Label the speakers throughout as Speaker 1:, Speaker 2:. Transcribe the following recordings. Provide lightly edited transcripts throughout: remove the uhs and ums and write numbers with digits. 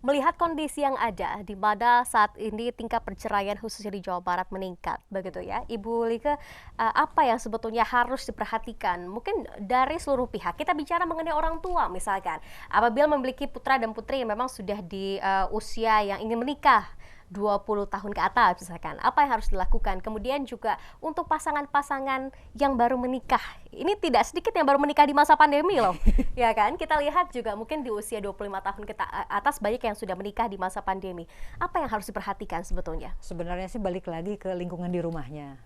Speaker 1: Melihat kondisi yang ada, di mana saat ini tingkat perceraian khususnya di Jawa Barat meningkat, begitu ya. Ibu Lika, apa yang sebetulnya harus diperhatikan? Mungkin dari seluruh pihak, kita bicara mengenai orang tua misalkan. Apabila memiliki putra dan putri yang memang sudah di usia yang ingin menikah, 20 tahun ke atas misalkan, apa yang harus dilakukan? Kemudian juga untuk pasangan-pasangan yang baru menikah, ini tidak sedikit yang baru menikah di masa pandemi loh, ya kan? Kita lihat juga mungkin di usia 25 tahun ke atas banyak yang sudah menikah di masa pandemi. Apa yang harus diperhatikan sebetulnya?
Speaker 2: Sebenarnya sih balik lagi ke lingkungan di rumahnya.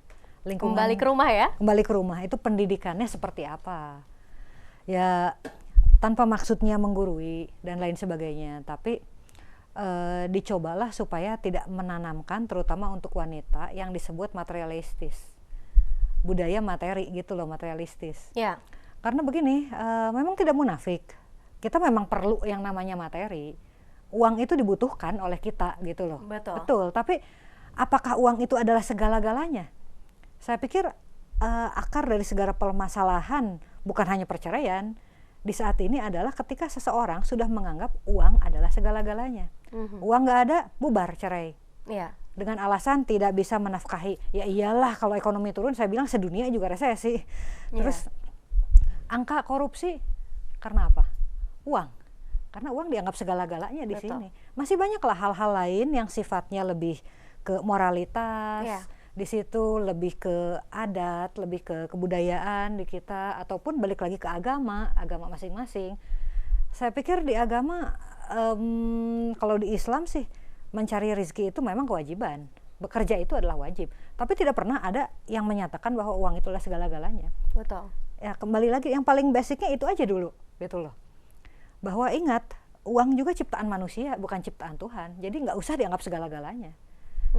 Speaker 1: Kembali ke rumah ya?
Speaker 2: Kembali ke rumah, itu pendidikannya seperti apa? Ya, tanpa maksudnya menggurui dan lain sebagainya, tapi dicobalah supaya tidak menanamkan, terutama untuk wanita, yang disebut materialistis, budaya materi gitu loh, materialistis.
Speaker 1: Ya.
Speaker 2: Karena begini, memang tidak munafik, kita memang perlu yang namanya materi, uang itu dibutuhkan oleh kita gitu loh. Betul. Tapi apakah uang itu adalah segala-galanya? Saya pikir akar dari segala permasalahan bukan hanya perceraian di saat ini adalah ketika seseorang sudah menganggap uang adalah segala-galanya. Uang nggak ada, bubar cerai.
Speaker 1: Yeah.
Speaker 2: Dengan alasan tidak bisa menafkahi. Ya iyalah, kalau ekonomi turun, saya bilang sedunia juga resesi. Terus angka korupsi karena apa? Uang. Karena uang dianggap segala-galanya di sini. Masih banyaklah hal-hal lain yang sifatnya lebih ke moralitas. Di situ lebih ke adat, lebih ke kebudayaan di kita, ataupun balik lagi ke agama masing-masing. Saya pikir di agama, kalau di Islam sih mencari rezeki itu memang kewajiban, bekerja itu adalah wajib. Tapi tidak pernah ada yang menyatakan bahwa uang itu adalah segala-galanya.
Speaker 1: Betul. Ya,
Speaker 2: kembali lagi yang paling basicnya itu aja dulu, gitu loh. Bahwa ingat, uang juga ciptaan manusia, bukan ciptaan Tuhan. Jadi nggak usah dianggap segala-galanya.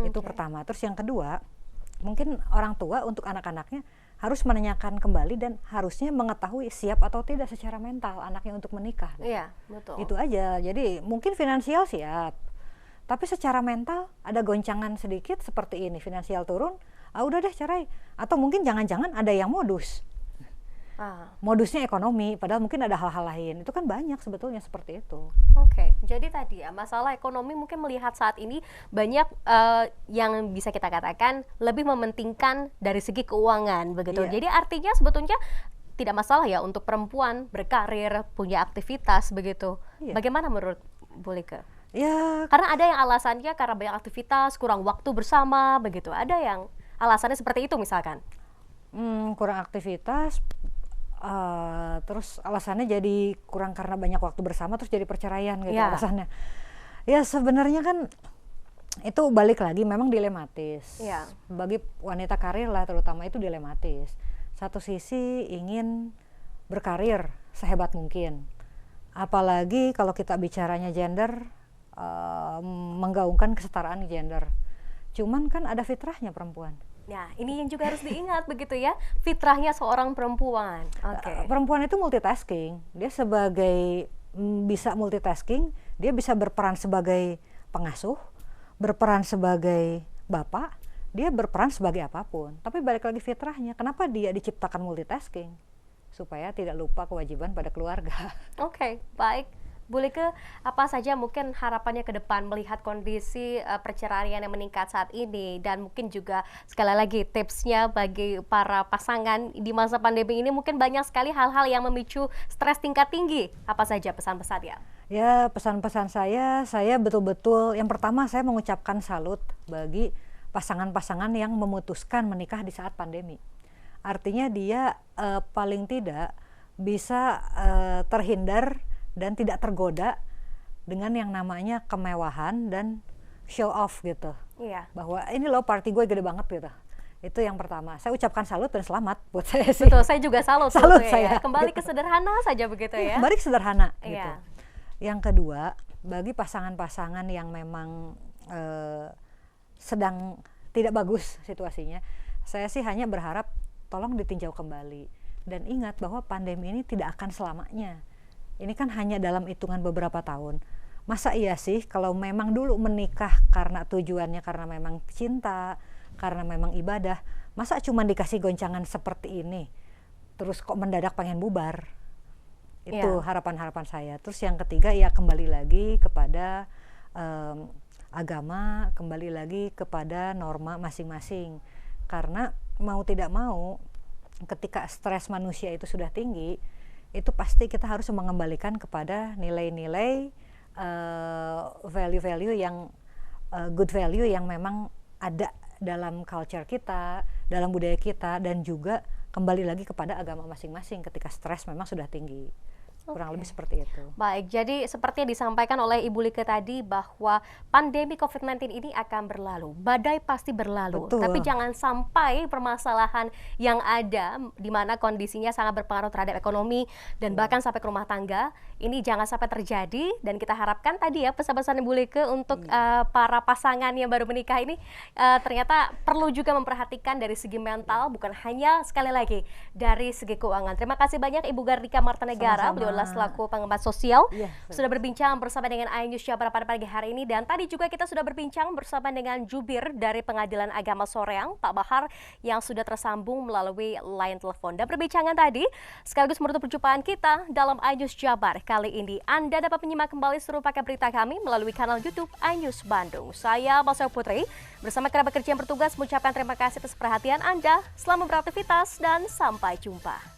Speaker 2: Itu pertama. Terus yang kedua, mungkin orang tua untuk anak-anaknya harus menanyakan kembali dan harusnya mengetahui siap atau tidak secara mental anaknya untuk menikah.
Speaker 1: Iya, betul.
Speaker 2: Itu aja. Jadi mungkin finansial siap, tapi secara mental ada goncangan sedikit seperti ini, finansial turun, udah deh cerai. Atau mungkin jangan-jangan ada yang modus. Modusnya ekonomi, padahal mungkin ada hal-hal lain. Itu kan banyak sebetulnya seperti itu.
Speaker 1: Oke, jadi tadi ya masalah ekonomi mungkin melihat saat ini banyak yang bisa kita katakan lebih mementingkan dari segi keuangan begitu. Jadi artinya sebetulnya tidak masalah ya untuk perempuan berkarir, punya aktivitas begitu. Bagaimana menurut Bu Lika?
Speaker 2: Ya,
Speaker 1: karena ada yang alasannya karena banyak aktivitas, kurang waktu bersama begitu. Ada yang alasannya seperti itu misalkan.
Speaker 2: Kurang aktivitas. Terus alasannya jadi kurang karena banyak waktu bersama, terus jadi perceraian gitu alasannya. Ya sebenarnya kan itu balik lagi memang dilematis. Bagi wanita karir lah terutama itu dilematis. Satu sisi ingin berkarir sehebat mungkin, apalagi kalau kita bicaranya gender, menggaungkan kesetaraan gender. Cuman kan ada fitrahnya perempuan.
Speaker 1: Nah, ini yang juga harus diingat begitu ya, fitrahnya seorang perempuan.
Speaker 2: Perempuan itu multitasking, dia bisa multitasking, dia bisa berperan sebagai pengasuh, berperan sebagai bapak, dia berperan sebagai apapun. Tapi balik lagi fitrahnya, kenapa dia diciptakan multitasking? Supaya tidak lupa kewajiban pada keluarga.
Speaker 1: Oke, baik. Bu Lika, apa saja mungkin harapannya ke depan melihat kondisi perceraian yang meningkat saat ini, dan mungkin juga sekali lagi tipsnya bagi para pasangan di masa pandemi ini, mungkin banyak sekali hal-hal yang memicu stres tingkat tinggi. Apa saja pesan-pesannya?
Speaker 2: Ya, pesan-pesan saya betul-betul, yang pertama saya mengucapkan salut bagi pasangan-pasangan yang memutuskan menikah di saat pandemi. Artinya dia paling tidak bisa terhindar dan tidak tergoda dengan yang namanya kemewahan dan show off gitu. Bahwa ini loh party gue gede banget gitu. Itu yang pertama. Saya ucapkan salut dan selamat buat saya sih.
Speaker 1: Betul, saya juga salut
Speaker 2: saya.
Speaker 1: Kembali ke sederhana saja begitu ya.
Speaker 2: Kembali ke sederhana gitu. Yang kedua, bagi pasangan-pasangan yang memang sedang tidak bagus situasinya, saya sih hanya berharap tolong ditinjau kembali. Dan ingat bahwa pandemi ini tidak akan selamanya. Ini kan hanya dalam hitungan beberapa tahun. Masa iya sih kalau memang dulu menikah karena tujuannya karena memang cinta, karena memang ibadah, masa cuma dikasih goncangan seperti ini, terus kok mendadak pengen bubar? Itu harapan-harapan saya. Terus yang ketiga ya kembali lagi kepada agama, kembali lagi kepada norma masing-masing. Karena mau tidak mau, ketika stres manusia itu sudah tinggi, itu pasti kita harus mengembalikan kepada nilai-nilai, value-value yang good value yang memang ada dalam culture kita, dalam budaya kita, dan juga kembali lagi kepada agama masing-masing ketika stres memang sudah tinggi. Kurang lebih seperti itu.
Speaker 1: Baik, jadi seperti yang disampaikan oleh Ibu Like tadi bahwa pandemi COVID-19 ini akan berlalu, badai pasti berlalu.
Speaker 2: Betul.
Speaker 1: Tapi jangan sampai permasalahan yang ada di mana kondisinya sangat berpengaruh terhadap ekonomi dan bahkan sampai ke rumah tangga, ini jangan sampai terjadi. Dan kita harapkan tadi ya pesan-pesan Ibu Like untuk para pasangan yang baru menikah ini ternyata perlu juga memperhatikan dari segi mental, bukan hanya sekali lagi dari segi keuangan. Terima kasih banyak Ibu Gardika Martanegara, beliau selaku pengamat sosial, sudah berbincang bersama dengan iNews Jabar pada pagi hari ini. Dan tadi juga kita sudah berbincang bersama dengan jubir dari Pengadilan Agama Soreang, Pak Bahar, yang sudah tersambung melalui line telepon. Dan perbincangan tadi sekaligus menutup perjumpaan kita dalam iNews Jabar kali ini. Anda dapat menyimak kembali seluruh paket berita kami melalui kanal YouTube iNews Bandung. Saya Basel Putri bersama kerabat kerja yang bertugas mengucapkan terima kasih atas perhatian Anda. Selamat beraktivitas dan sampai jumpa.